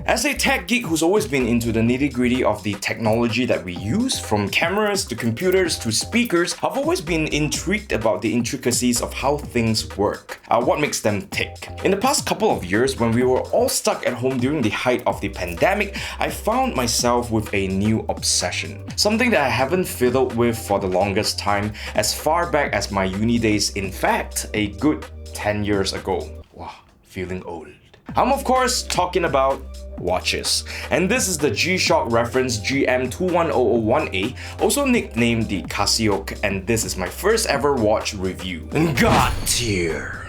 As a tech geek who's always been into the nitty-gritty of the technology that we use, from cameras to computers to speakers, I've always been intrigued about the intricacies of how things work, what makes them tick. In the past couple of years, when we were all stuck at home during the height of the pandemic, I found myself with a new obsession. Something that I haven't fiddled with for the longest time, as far back as my uni days, in fact, a good 10 years ago. Wow, feeling old. I'm of course talking about watches. And this is the G-Shock reference GM-2100 also nicknamed the Casioak, and this is my first ever watch review. God tier.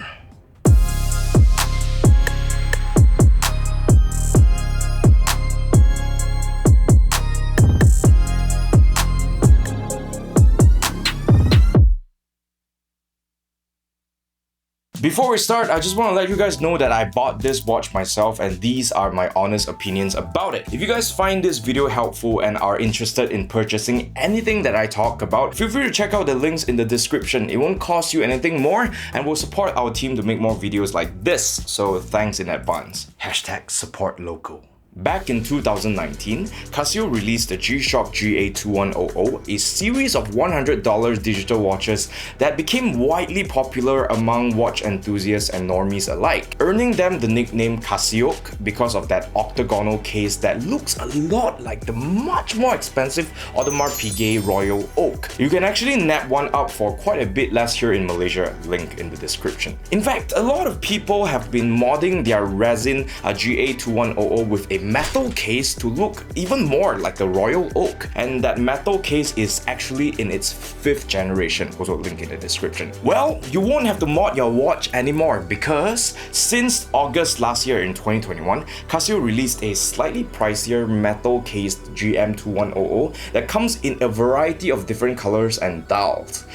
Before we start, I just want to let you guys know that I bought this watch myself and these are my honest opinions about it. If you guys find this video helpful and are interested in purchasing anything that I talk about, feel free to check out the links in the description. It won't cost you anything more and will support our team to make more videos like this, so thanks in advance. #support_local. Back in 2019, Casio released the G-Shock GA-2100, a series of $100 digital watches that became widely popular among watch enthusiasts and normies alike, earning them the nickname Casioak because of that octagonal case that looks a lot like the much more expensive Audemars Piguet Royal Oak. You can actually nab one up for quite a bit less here in Malaysia, link in the description. In fact, a lot of people have been modding their resin GA-2100 with a metal case to look even more like the Royal Oak, and that metal case is actually in its 5th generation, also link in the description. Well, you won't have to mod your watch anymore because since August last year in 2021, Casio released a slightly pricier metal cased GM-2100 that comes in a variety of different colors and dials.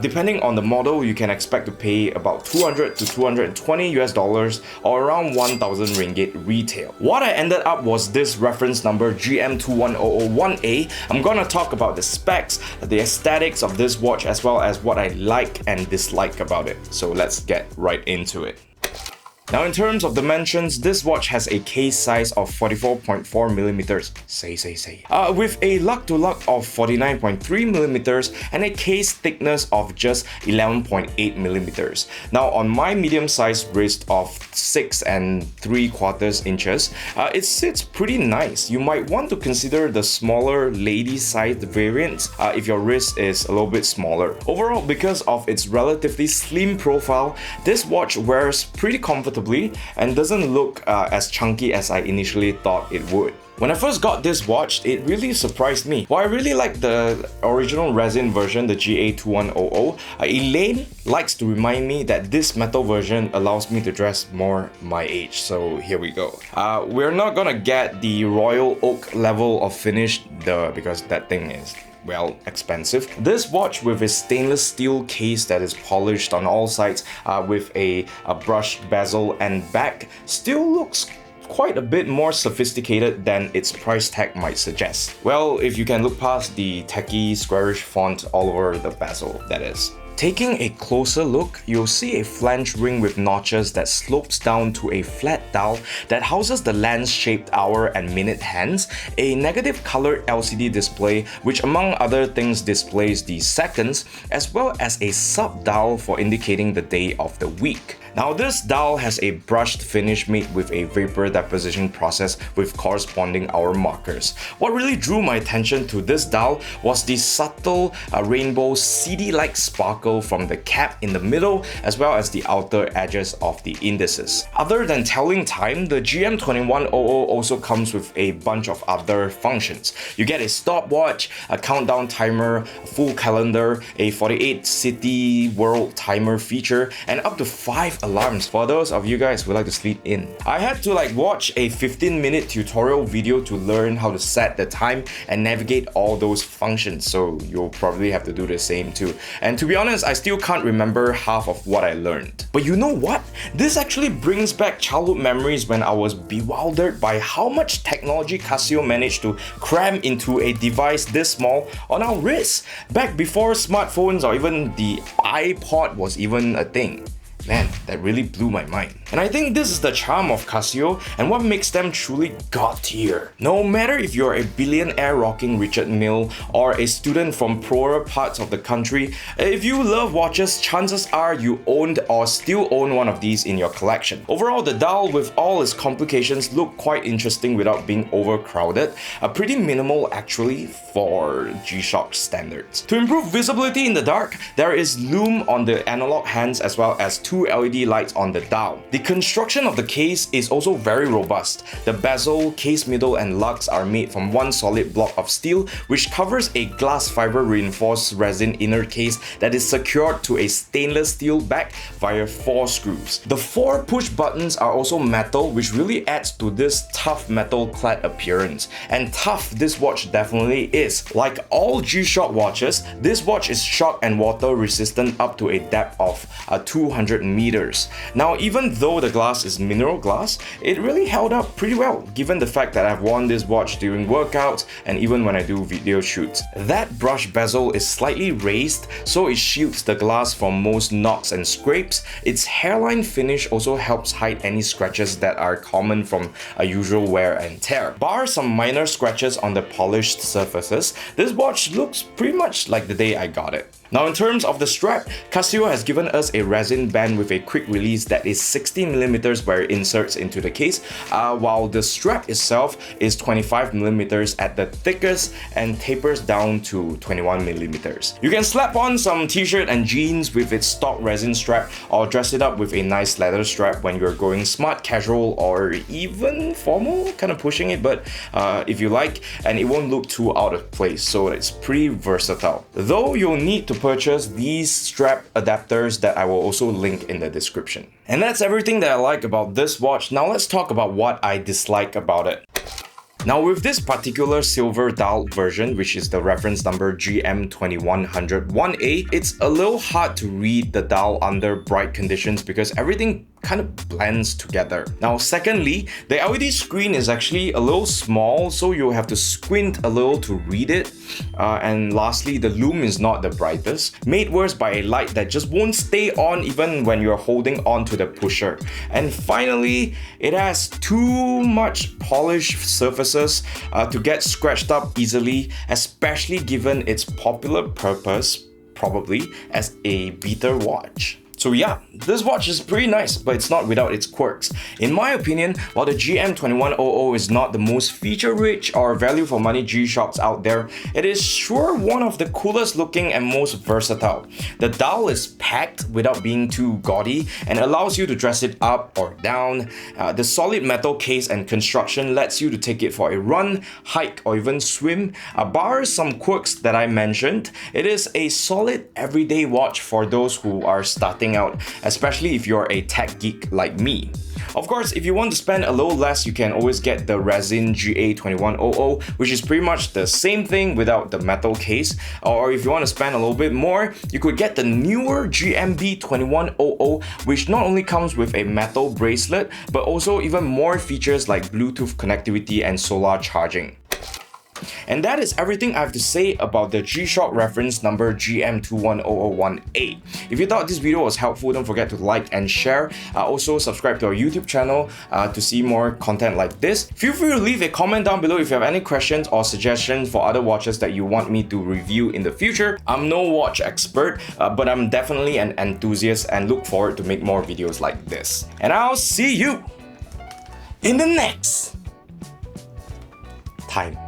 Depending on the model, you can expect to pay about $200 to $220 or around 1,000 ringgit retail. What I ended up was this reference number GM-2100-1A. I'm gonna talk about the specs, the aesthetics of this watch, as well as what I like and dislike about it. So let's get right into it. Now in terms of dimensions, this watch has a case size of 44.4mm, with a lug-to-lug of 49.3mm and a case thickness of just 11.8mm. Now on my medium-sized wrist of 6 3/4 inches, it sits pretty nice. You might want to consider the smaller lady-sized variant if your wrist is a little bit smaller. Overall, because of its relatively slim profile, this watch wears pretty comfortably and doesn't look as chunky as I initially thought it would. When I first got this watch, it really surprised me. While I really like the original resin version, the GA-2100, Elaine likes to remind me that this metal version allows me to dress more my age. So here we go. We're not gonna get the Royal Oak level of finish because that thing is, well, expensive. This watch with a stainless steel case that is polished on all sides with a brushed bezel and back still looks quite a bit more sophisticated than its price tag might suggest. Well, if you can look past the techie squarish font all over the bezel, that is. Taking a closer look, you'll see a flange ring with notches that slopes down to a flat dial that houses the lens-shaped hour and minute hands, a negative colored LCD display which among other things displays the seconds, as well as a sub-dial for indicating the day of the week. Now this dial has a brushed finish made with a vapor deposition process with corresponding hour markers. What really drew my attention to this dial was the subtle rainbow CD-like sparkle from the cap in the middle as well as the outer edges of the indices. Other than telling time, the GM-2100 also comes with a bunch of other functions. You get a stopwatch, a countdown timer, a full calendar, a 48 city world timer feature, and up to 5 alarms for those of you guys who like to sleep in. I had to watch a 15-minute tutorial video to learn how to set the time and navigate all those functions, so you'll probably have to do the same too. And to be honest, I still can't remember half of what I learned. But you know what? This actually brings back childhood memories when I was bewildered by how much technology Casio managed to cram into a device this small on our wrists, back before smartphones or even the iPod was even a thing. Man, that really blew my mind. And I think this is the charm of Casio and what makes them truly god tier. No matter if you're a billionaire rocking Richard Mille or a student from poorer parts of the country, if you love watches, chances are you owned or still own one of these in your collection. Overall, the dial with all its complications look quite interesting without being overcrowded, pretty minimal actually for G-Shock standards. To improve visibility in the dark, there is lume on the analog hands as well as 2 LED lights on the dial. The construction of the case is also very robust. The bezel, case middle and lugs are made from one solid block of steel which covers a glass fiber reinforced resin inner case that is secured to a stainless steel back via 4 screws. The 4 push buttons are also metal, which really adds to this tough metal clad appearance. And tough this watch definitely is. Like all G-Shock watches, this watch is shock and water resistant up to a depth of 200 meters. Now, even though the glass is mineral glass, it really held up pretty well given the fact that I've worn this watch during workouts and even when I do video shoots. That brush bezel is slightly raised so it shields the glass from most knocks and scrapes. Its hairline finish also helps hide any scratches that are common from a usual wear and tear. Bar some minor scratches on the polished surfaces, this watch looks pretty much like the day I got it. Now, in terms of the strap, Casio has given us a resin band with a quick release that is 60mm where it inserts into the case, while the strap itself is 25mm at the thickest and tapers down to 21mm. You can slap on some t-shirt and jeans with its stock resin strap or dress it up with a nice leather strap when you're going smart casual or even formal, kind of pushing it, but if you like, and it won't look too out of place, so it's pretty versatile. Though you'll need to purchase these strap adapters that I will also link in the description. And that's everything that I like about this watch. Now let's talk about what I dislike about it. Now, with this particular silver dial version, which is the reference number GM-2100 1A, it's a little hard to read the dial under bright conditions because everything kind of blends together. Now, secondly, the LED screen is actually a little small, so you'll have to squint a little to read it. And lastly, the lume is not the brightest, made worse by a light that just won't stay on even when you're holding on to the pusher. And finally, it has too much polished surfaces to get scratched up easily, especially given its popular purpose, probably as a beater watch. So yeah, this watch is pretty nice, but it's not without its quirks. In my opinion, while the GM-2100 is not the most feature-rich or value-for-money G-Shocks out there, it is sure one of the coolest looking and most versatile. The dial is packed without being too gaudy and allows you to dress it up or down. The solid metal case and construction lets you to take it for a run, hike, or even swim. Bar some quirks that I mentioned, it is a solid everyday watch for those who are starting out, especially if you're a tech geek like me. Of course, if you want to spend a little less, you can always get the resin GA2100, which is pretty much the same thing without the metal case. Or if you want to spend a little bit more, you could get the newer GMB2100, which not only comes with a metal bracelet, but also even more features like Bluetooth connectivity and solar charging. And that is everything I have to say about the G-Shock reference number GM-2100 If you thought this video was helpful, don't forget to like and share. Also subscribe to our YouTube channel to see more content like this. Feel free to leave a comment down below if you have any questions or suggestions for other watches that you want me to review in the future. I'm no watch expert, but I'm definitely an enthusiast and look forward to make more videos like this. And I'll see you in the next time.